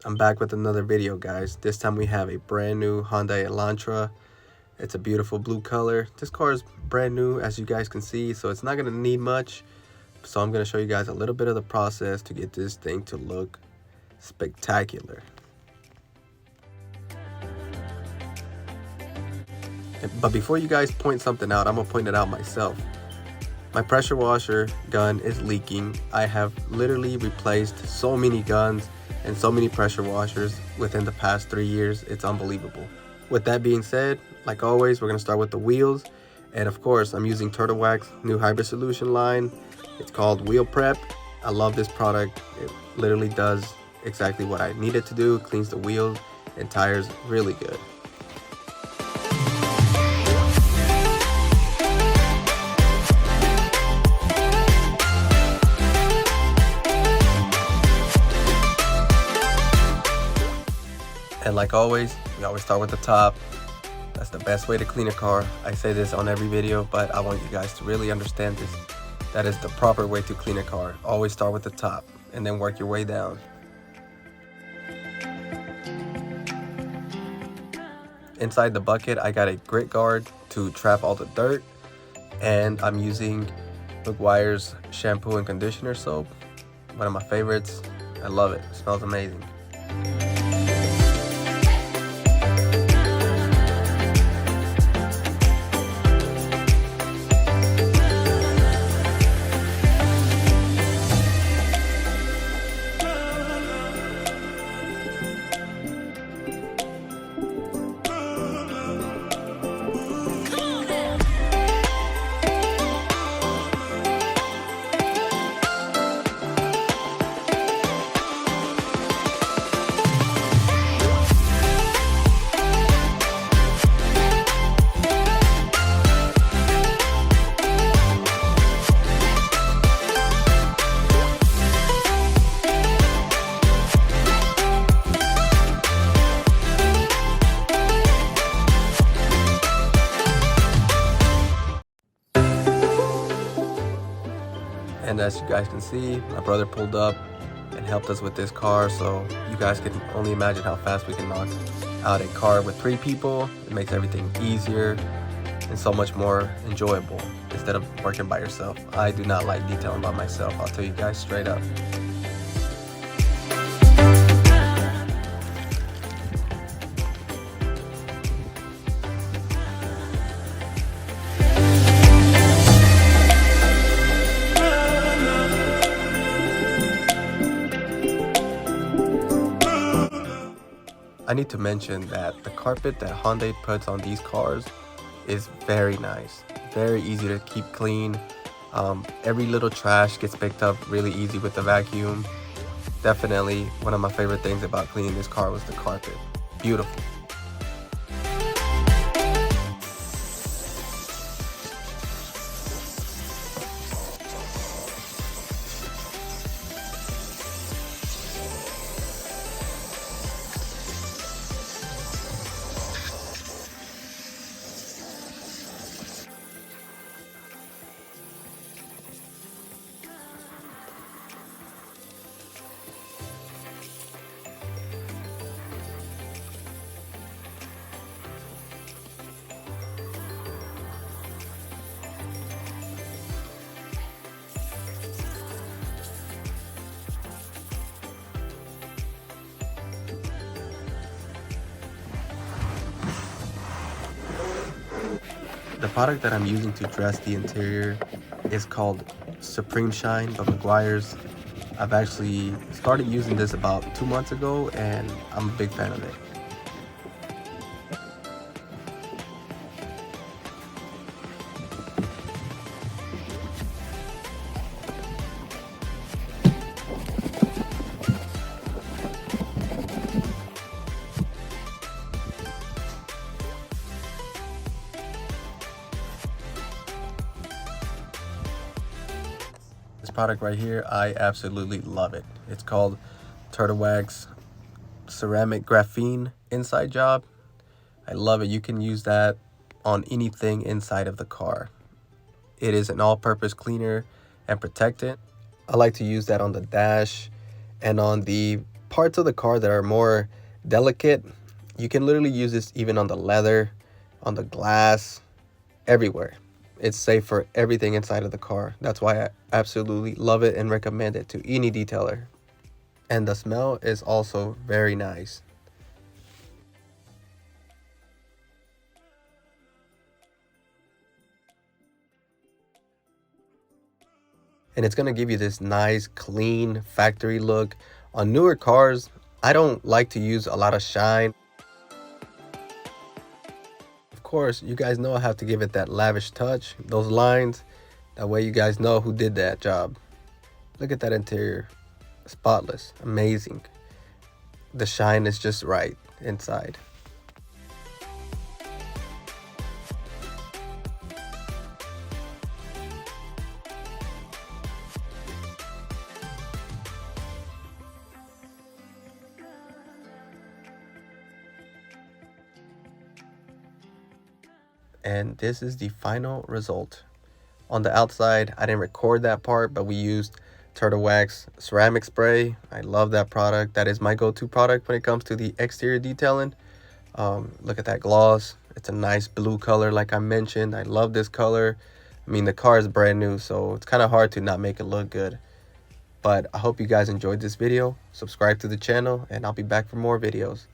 I'm back with another video, guys. This time we have a brand new Hyundai Elantra. It's a beautiful blue color. This car is brand new, as you guys can see, so it's not going to need much. So I'm going to show you guys a little bit of the process to get this thing to look spectacular. But before you guys point something out, I'm going to point it out myself. My pressure washer gun is leaking. I have literally replaced so many guns and so many pressure washers within the past 3 years. It's unbelievable. With that being said, like always, we're going to start with the wheels. And of course, I'm using Turtle Wax new hybrid solution line. It's called Wheel Prep. I love this product. It literally does exactly what I need it to do. It cleans the wheels and tires really good. And like always, we always start with the top. That's the best way to clean a car. I say this on every video, but I want you guys to really understand this. That is the proper way to clean a car. Always start with the top and then work your way down. Inside the bucket, I got a grit guard to trap all the dirt. And I'm using McGuire's shampoo and conditioner soap. One of my favorites. I love it. It smells amazing. And as you guys can see, my brother pulled up and helped us with this car, so you guys can only imagine how fast we can knock out a car with 3 people. It makes everything easier and so much more enjoyable instead of working by yourself. I do not like detailing by myself, I'll tell you guys straight up. I need to mention that the carpet that Hyundai puts on these cars is very nice, very easy to keep clean. Every little trash gets picked up really easy with the vacuum. Definitely one of my favorite things about cleaning this car was the carpet. Beautiful. The product that I'm using to dress the interior is called Supreme Shine by McGuire's. I've actually started using this about 2 months ago and I'm a big fan of it. This product right here, I absolutely love it. It's called Turtle Wax Ceramic Graphene Inside Job. I love it. You can use that on anything inside of the car. It is an all-purpose cleaner and protectant. I like to use that on the dash and on the parts of the car that are more delicate, you can literally use this even on the leather, on the glass, everywhere. It's safe for everything inside of the car. That's why I absolutely love it and recommend it to any detailer. And the smell is also very nice. And it's going to give you this nice clean factory look. On newer cars, I don't like to use a lot of shine. Of course, you guys know I have to give it that lavish touch, those lines, that way you guys know who did that job. Look at that interior, spotless, amazing. The shine is just right inside. And this is the final result. On the outside, I didn't record that part, but we used Turtle Wax ceramic spray. I love that product. That is my go-to product when it comes to the exterior detailing. Look at that gloss. It's a nice blue color, like I mentioned. I love this color. I mean, the car is brand new, so it's kind of hard to not make it look good. But I hope you guys enjoyed this video. Subscribe to the channel, and I'll be back for more videos.